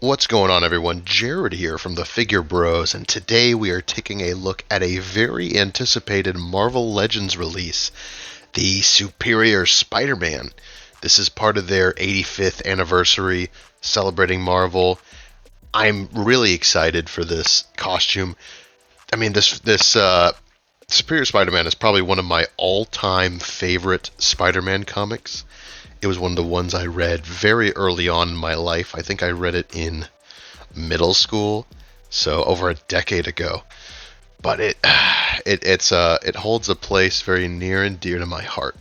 What's going on, everyone? Jared here from the Figure Bros, and today we are taking a look at a very anticipated Marvel Legends release, the Superior Spider-Man. This is part of their 85th anniversary celebrating Marvel. I'm really excited for this costume. I mean, this Superior Spider-Man is probably one of my all-time favorite Spider-Man comics. It was one of the ones I read very early on in my life. I think I read it in middle school, so over a decade ago. But it holds a place very near and dear to my heart.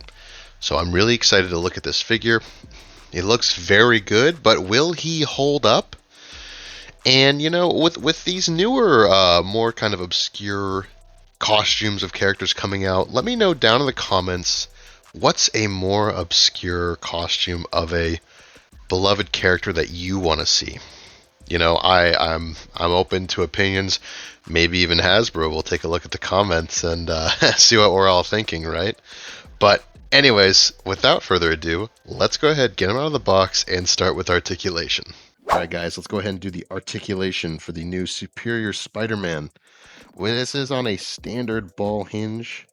So I'm really excited to look at this figure. It looks very good, but will he hold up? And with these newer, more kind of obscure costumes of characters coming out, let me know down in the comments what's a more obscure costume of a beloved character that you want to see. I'm open to opinions. Maybe even Hasbro will take a look at the comments and see what we're all thinking, right? But anyways, without further ado, let's go ahead, get them out of the box, and start with articulation. All right, guys, let's go ahead and do the articulation for the new Superior Spider-Man. Well, this is on a standard ball hinge,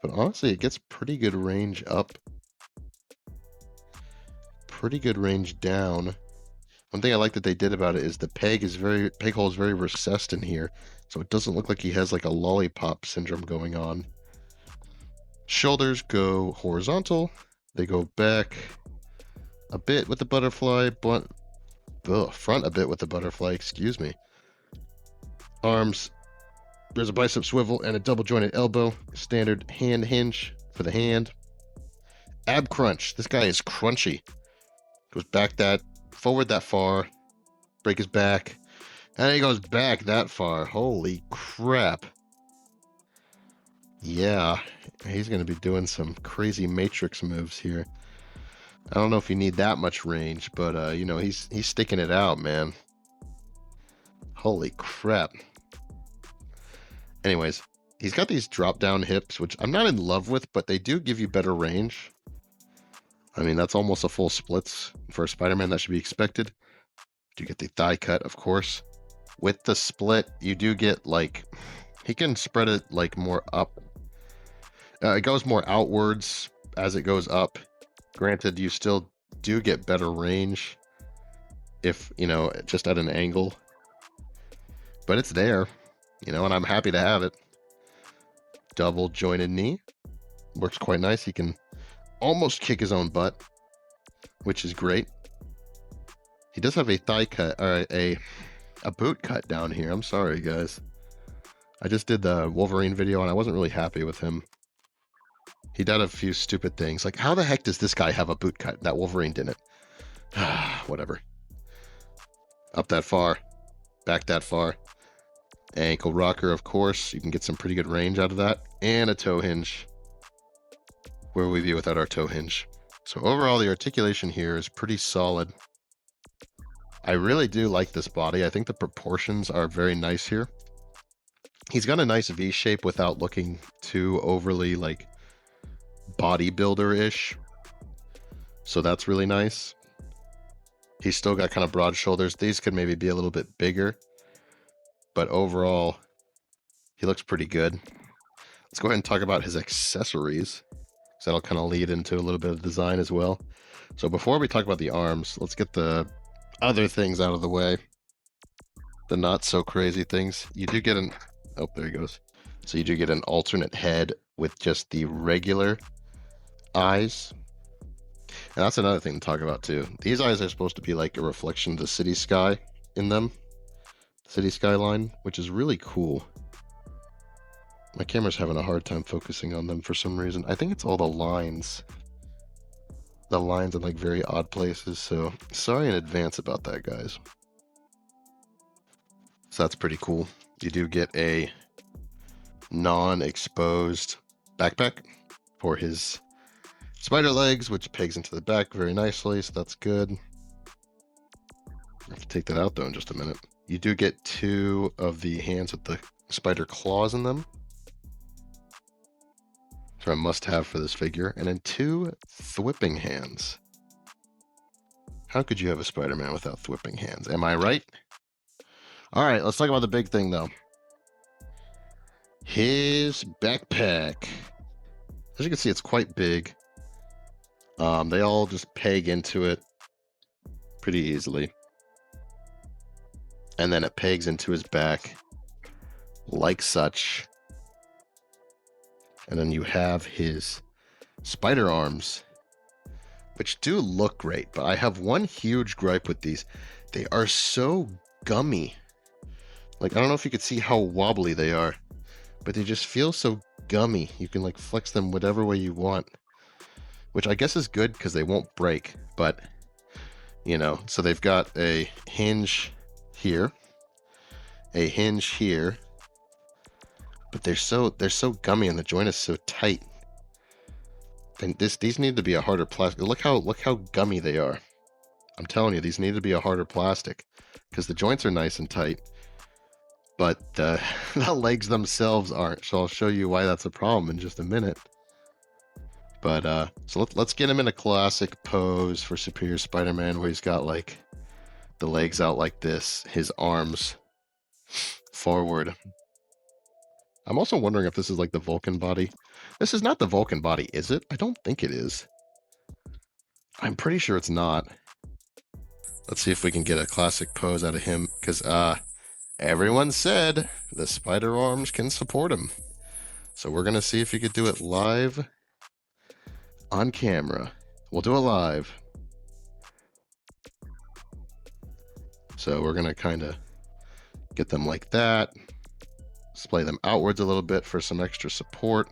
but honestly, it gets pretty good range up, pretty good range down. One thing I like that they did about it is the peg hole is very recessed in here, so it doesn't look like he has like a lollipop syndrome going on. Shoulders go horizontal, they go back a bit with the butterfly, but front a bit with the butterfly, excuse me. Arms, there's a bicep swivel and a double jointed elbow, standard hand hinge for the hand. Ab crunch, this guy is crunchy. Goes back that, forward that far, break his back, and he goes back that far. Holy crap. Yeah, he's going to be doing some crazy matrix moves here. I don't know if you need that much range, but he's sticking it out, man. Holy crap. Anyways, he's got these drop down hips, which I'm not in love with, but they do give you better range. I mean, that's almost a full splits for a Spider-Man. That should be expected. You get the thigh cut, of course. With the split, you do get like, he can spread it like more up. It goes more outwards as it goes up. Granted, you still do get better range if, just at an angle. But it's there, and I'm happy to have it. Double jointed knee. Works quite nice. He can almost kick his own butt, which is great. He does have a thigh cut, or a boot cut down here. I'm sorry, guys. I just did the Wolverine video, and I wasn't really happy with him. He did a few stupid things. Like, how the heck does this guy have a boot cut? That Wolverine didn't. Whatever. Up that far. Back that far. Ankle rocker, of course. You can get some pretty good range out of that. And a toe hinge. Where would we be without our toe hinge? So overall, the articulation here is pretty solid. I really do like this body. I think the proportions are very nice here. He's got a nice V shape without looking too overly like bodybuilder-ish. So that's really nice. He's still got kind of broad shoulders. These could maybe be a little bit bigger. But overall, he looks pretty good. Let's go ahead and talk about his accessories. So that'll kind of lead into a little bit of design as well. So before we talk about the arms, let's get the other things out of the way. The not so crazy things. You do get oh, there he goes. So you do get an alternate head with just the regular eyes. And that's another thing to talk about too. These eyes are supposed to be like a reflection of the city sky in them. City skyline, which is really cool. My camera's having a hard time focusing on them for some reason. I think it's all the lines. The lines in like very odd places, so sorry in advance about that, guys. So that's pretty cool. You do get a non-exposed backpack for his spider legs, which pegs into the back very nicely, so that's good. I have to take that out though in just a minute. You do get two of the hands with the spider claws in them. So a must-have for this figure. And then two thwipping hands. How could you have a Spider-Man without thwipping hands? Am I right? All right, let's talk about the big thing, though. His backpack. As you can see, it's quite big. They all just peg into it pretty easily. And then it pegs into his back like such. And then you have his spider arms, which do look great, but I have one huge gripe with these. They are so gummy. Like, I don't know if you could see how wobbly they are, but they just feel so gummy. You can like flex them whatever way you want, which I guess is good because they won't break. But you know, so they've got a hinge here, a hinge here, but they're so gummy and the joint is so tight. And these need to be a harder plastic. Look how gummy they are. I'm telling you, these need to be a harder plastic because the joints are nice and tight, but the legs themselves aren't. So I'll show you why that's a problem in just a minute. But so let's get him in a classic pose for Superior Spider-Man, where he's got like the legs out like this, his arms forward. I'm also wondering if this is like the Vulcan body. This is not the Vulcan body, is it? I don't think it is. I'm pretty sure it's not. Let's see if we can get a classic pose out of him, because everyone said the spider arms can support him. So we're going to see if you could do it live on camera. We'll do it live. So we're going to kind of get them like that. Splay them outwards a little bit for some extra support.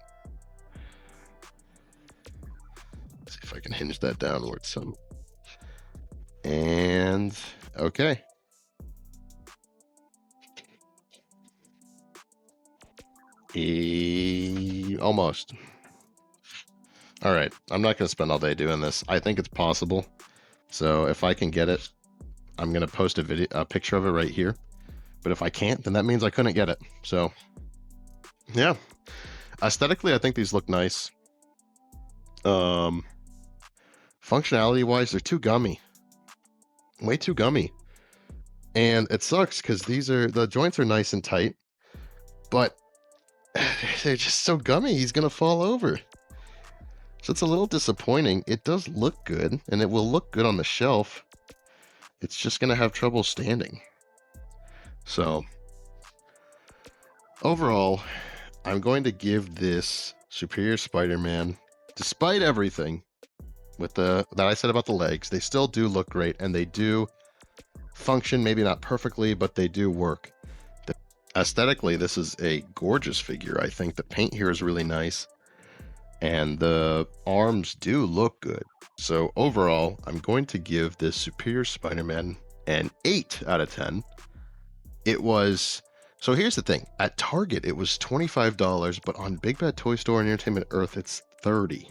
See if I can hinge that downwards some. And okay. Almost. All right, I'm not going to spend all day doing this. I think it's possible. So if I can get it, I'm going to post a picture of it right here. But if I can't, then that means I couldn't get it. So yeah, aesthetically, I think these look nice. Functionality wise, they're too gummy. Way too gummy. And it sucks because the joints are nice and tight, but they're just so gummy, he's gonna fall over. So it's a little disappointing. It does look good, and it will look good on the shelf. It's just gonna have trouble standing. So overall, I'm going to give this Superior Spider-Man, despite everything with that I said about the legs, they still do look great, and they do function, maybe not perfectly, but they do work. Aesthetically, this is a gorgeous figure. I think the paint here is really nice, and the arms do look good. So overall, I'm going to give this Superior Spider-Man an 8 out of 10. So here's the thing. At Target, it was $25, but on Big Bad Toy Store and Entertainment Earth, it's $30.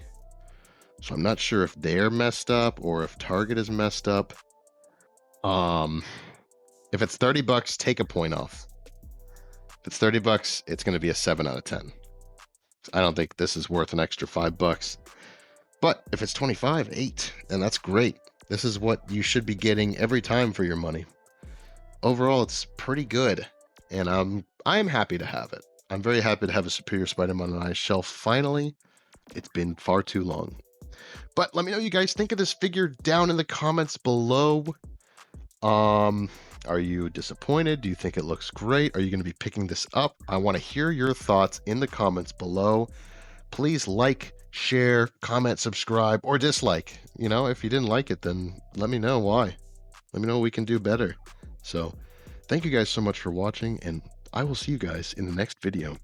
So I'm not sure if they're messed up or if Target is messed up. If it's $30, take a point off. If it's $30, it's going to be a 7 out of 10. I don't think this is worth an extra $5. But if it's 25, 8, and that's great. This is what you should be getting every time for your money. Overall, it's pretty good, and I'm happy to have it. I'm very happy to have a Superior Spider-Man on my shelf finally. It's been far too long. But let me know what you guys think of this figure down in the comments below. Are you disappointed? Do you think it looks great? Are you going to be picking this up? I want to hear your thoughts in the comments below. Please like, share, comment, subscribe, or dislike. You know, if you didn't like it, then let me know why. Let me know what we can do better. So thank you guys so much for watching, and I will see you guys in the next video.